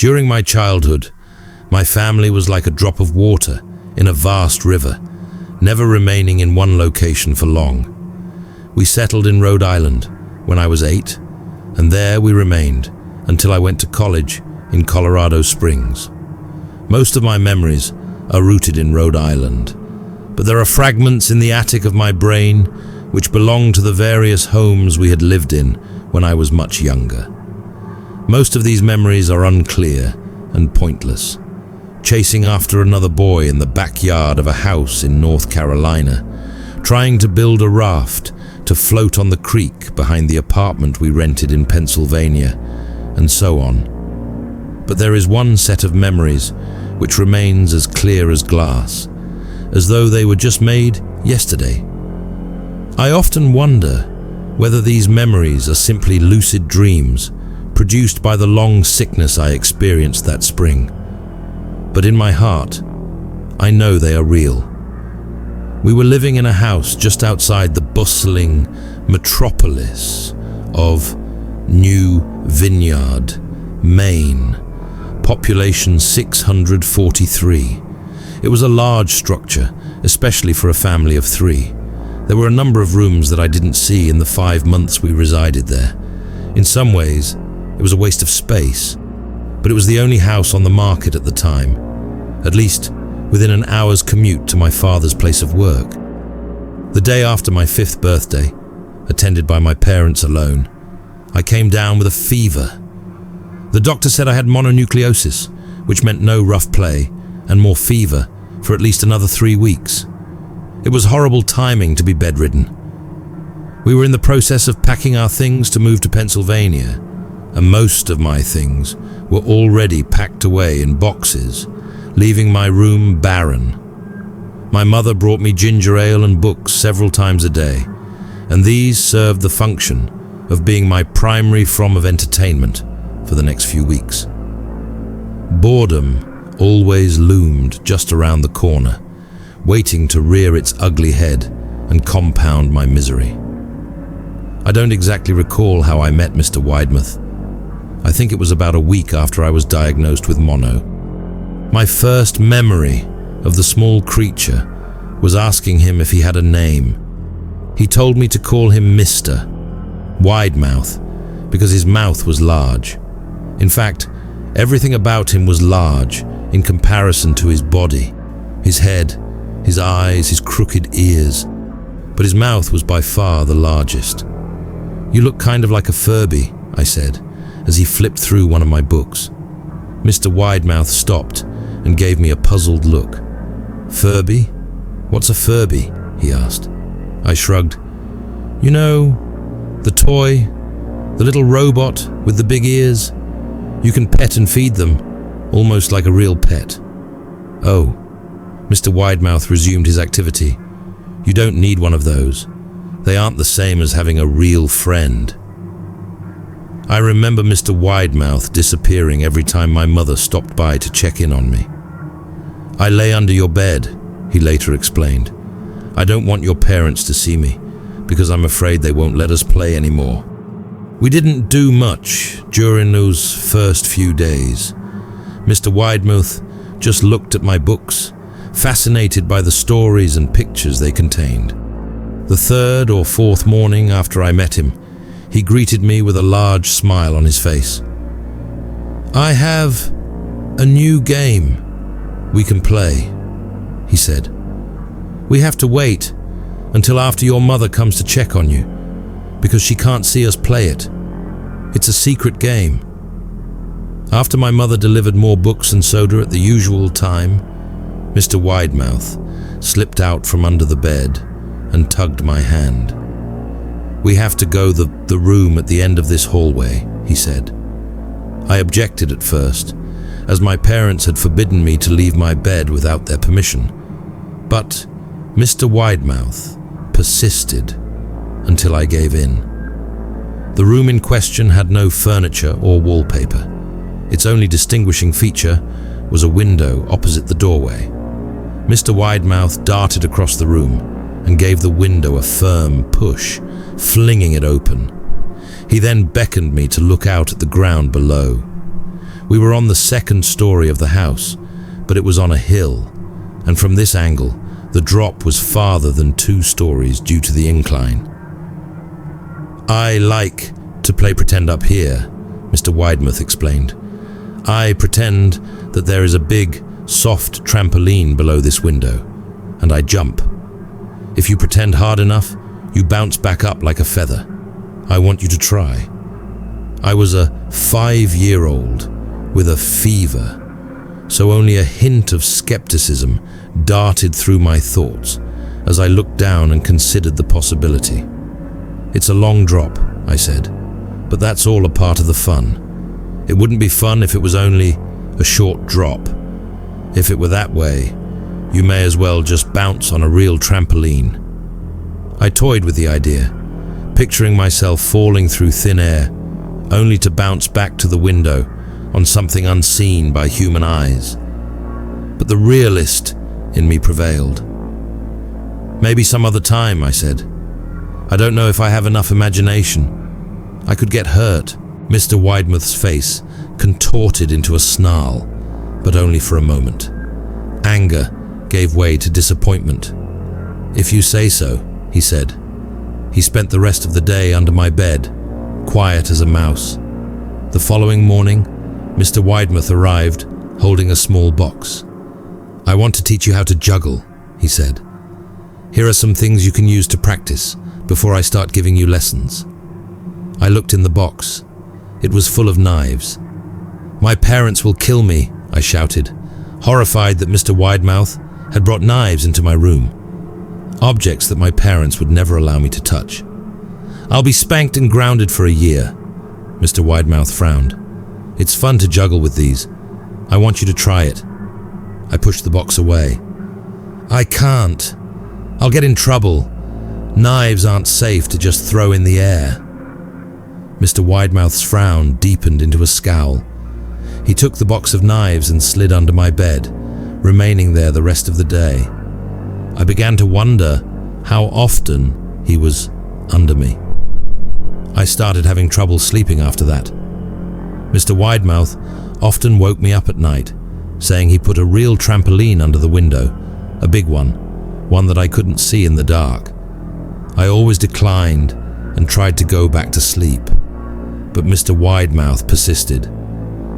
During my childhood, my family was like a drop of water in a vast river, never remaining in one location for long. We settled in Rhode Island when I was 8, and there we remained until I went to college in Colorado Springs. Most of my memories are rooted in Rhode Island, but there are fragments in the attic of my brain which belong to the various homes we had lived in when I was much younger. Most of these memories are unclear and pointless. Chasing after another boy in the backyard of a house in North Carolina, trying to build a raft to float on the creek behind the apartment we rented in Pennsylvania, and so on. But there is one set of memories which remains as clear as glass, as though they were just made yesterday. I often wonder whether these memories are simply lucid dreams produced by the long sickness I experienced that spring. But in my heart, I know they are real. We were living in a house just outside the bustling metropolis of New Vineyard, Maine, population 643. It was a large structure, especially for a family of 3. There were a number of rooms that I didn't see in the 5 months we resided there. In some ways, it was a waste of space, but it was the only house on the market at the time, at least within an hour's commute to my father's place of work. The day after my 5th birthday, attended by my parents alone, I came down with a fever. The doctor said I had mononucleosis, which meant no rough play and more fever for at least another 3 weeks. It was horrible timing to be bedridden. We were in the process of packing our things to move to Pennsylvania, and most of my things were already packed away in boxes, leaving my room barren. My mother brought me ginger ale and books several times a day, and these served the function of being my primary form of entertainment for the next few weeks. Boredom always loomed just around the corner, waiting to rear its ugly head and compound my misery. I don't exactly recall how I met Mr. Widemouth. I think it was about a week after I was diagnosed with mono. My first memory of the small creature was asking him if he had a name. He told me to call him Mr. Widemouth because his mouth was large. In fact, everything about him was large in comparison to his body, his head, his eyes, his crooked ears, but his mouth was by far the largest. "You look kind of like a Furby," I said, as he flipped through one of my books. Mr. Widemouth stopped and gave me a puzzled look. "Furby? What's a Furby?" he asked. I shrugged. "You know, the toy, the little robot with the big ears. You can pet and feed them, almost like a real pet." "Oh." Mr. Widemouth resumed his activity. "You don't need one of those. They aren't the same as having a real friend." I remember Mr. Widemouth disappearing every time my mother stopped by to check in on me. "I lay under your bed," he later explained. "I don't want your parents to see me, because I'm afraid they won't let us play anymore." We didn't do much during those first few days. Mr. Widemouth just looked at my books, fascinated by the stories and pictures they contained. The 3rd or 4th morning after I met him, he greeted me with a large smile on his face. "I have a new game we can play," he said. "We have to wait until after your mother comes to check on you, because she can't see us play it. It's a secret game." After my mother delivered more books and soda at the usual time, Mr. Widemouth slipped out from under the bed and tugged my hand. "We have to go the room at the end of this hallway," he said. I objected at first, as my parents had forbidden me to leave my bed without their permission. But Mr. Widemouth persisted until I gave in. The room in question had no furniture or wallpaper. Its only distinguishing feature was a window opposite the doorway. Mr. Widemouth darted across the room and gave the window a firm push, flinging it open. He then beckoned me to look out at the ground below. We were on the second story of the house, but it was on a hill, and from this angle, the drop was farther than 2 stories due to the incline. "I like to play pretend up here," Mr. Widemouth explained. "I pretend that there is a big, soft trampoline below this window, and I jump. If you pretend hard enough, you bounce back up like a feather. I want you to try." I was a 5-year-old with a fever, so only a hint of skepticism darted through my thoughts as I looked down and considered the possibility. "It's a long drop," I said, "but that's all a part of the fun. It wouldn't be fun if it was only a short drop. If it were that way, you may as well just bounce on a real trampoline." I toyed with the idea, picturing myself falling through thin air, only to bounce back to the window on something unseen by human eyes. But the realist in me prevailed. "Maybe some other time," I said. "I don't know if I have enough imagination. I could get hurt." Mr. Widemouth's face contorted into a snarl, but only for a moment. Anger gave way to disappointment. "If you say so," he said. He spent the rest of the day under my bed, quiet as a mouse. The following morning, Mr. Widemouth arrived, holding a small box. "I want to teach you how to juggle," he said. "Here are some things you can use to practice before I start giving you lessons." I looked in the box. It was full of knives. "My parents will kill me," I shouted, horrified that Mr. Widemouth had brought knives into my room, objects that my parents would never allow me to touch. "I'll be spanked and grounded for a year." Mr. Widemouth frowned. "It's fun to juggle with these. I want you to try it." I pushed the box away. "I can't. I'll get in trouble. Knives aren't safe to just throw in the air." Mr. Widemouth's frown deepened into a scowl. He took the box of knives and slid under my bed, remaining there the rest of the day. I began to wonder how often he was under me. I started having trouble sleeping after that. Mr. Widemouth often woke me up at night, saying he put a real trampoline under the window, a big one that I couldn't see in the dark. I always declined and tried to go back to sleep, but Mr. Widemouth persisted.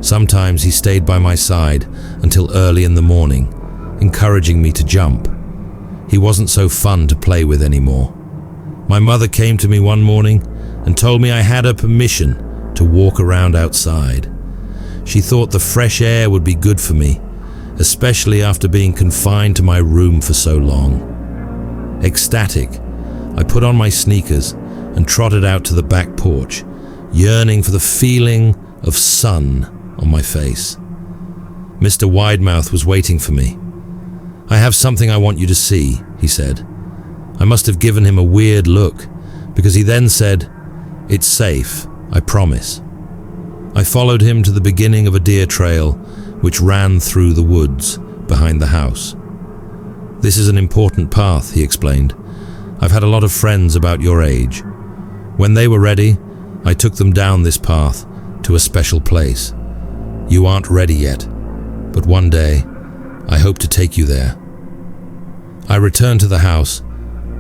Sometimes he stayed by my side until early in the morning, encouraging me to jump. He wasn't so fun to play with anymore. My mother came to me one morning and told me I had her permission to walk around outside. She thought the fresh air would be good for me, especially after being confined to my room for so long. Ecstatic, I put on my sneakers and trotted out to the back porch, yearning for the feeling of sun on my face. Mr. Widemouth was waiting for me. "I have something I want you to see," he said. I must have given him a weird look, because he then said, "It's safe, I promise." I followed him to the beginning of a deer trail which ran through the woods behind the house. "This is an important path," he explained. "I've had a lot of friends about your age. When they were ready, I took them down this path to a special place. You aren't ready yet, but one day I hope to take you there." I returned to the house,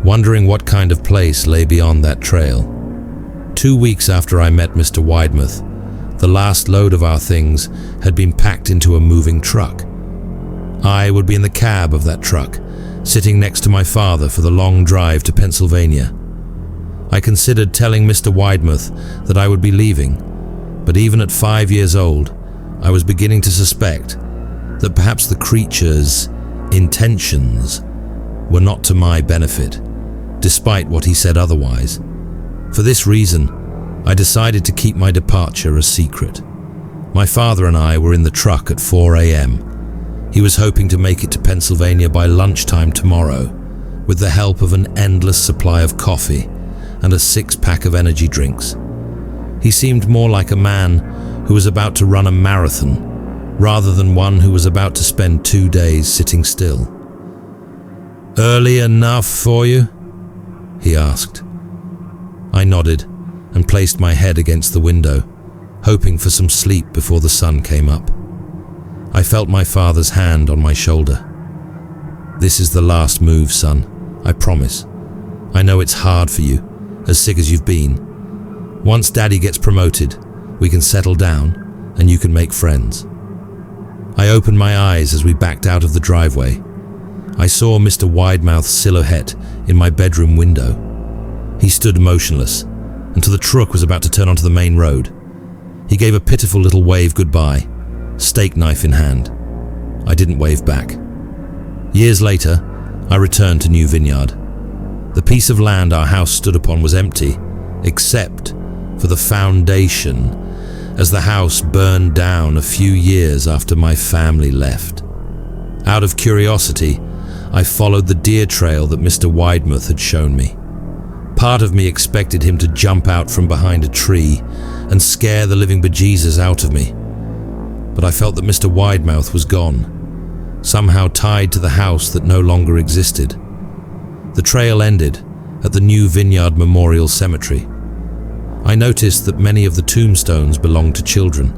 wondering what kind of place lay beyond that trail. 2 weeks after I met Mr. Widemouth, the last load of our things had been packed into a moving truck. I would be in the cab of that truck, sitting next to my father for the long drive to Pennsylvania. I considered telling Mr. Widemouth that I would be leaving, but even at 5 years old, I was beginning to suspect that perhaps the creature's intentions were not to my benefit, despite what he said otherwise. For this reason, I decided to keep my departure a secret. My father and I were in the truck at 4 a.m. He was hoping to make it to Pennsylvania by lunchtime tomorrow, with the help of an endless supply of coffee and a 6-pack of energy drinks. He seemed more like a man who was about to run a marathon, rather than one who was about to spend 2 days sitting still. "Early enough for you?" he asked. I nodded and placed my head against the window, hoping for some sleep before the sun came up. I felt my father's hand on my shoulder. "This is the last move, son. I promise. I know it's hard for you, as sick as you've been. Once Daddy gets promoted, we can settle down and you can make friends." I opened my eyes as we backed out of the driveway. I saw Mr. Widemouth's silhouette in my bedroom window. He stood motionless until the truck was about to turn onto the main road. He gave a pitiful little wave goodbye, steak knife in hand. I didn't wave back. Years later, I returned to New Vineyard. The piece of land our house stood upon was empty, except for the foundation, as the house burned down a few years after my family left. Out of curiosity, I followed the deer trail that Mr. Widemouth had shown me. Part of me expected him to jump out from behind a tree and scare the living bejesus out of me. But I felt that Mr. Widemouth was gone, somehow tied to the house that no longer existed. The trail ended at the New Vineyard Memorial Cemetery. I noticed that many of the tombstones belonged to children,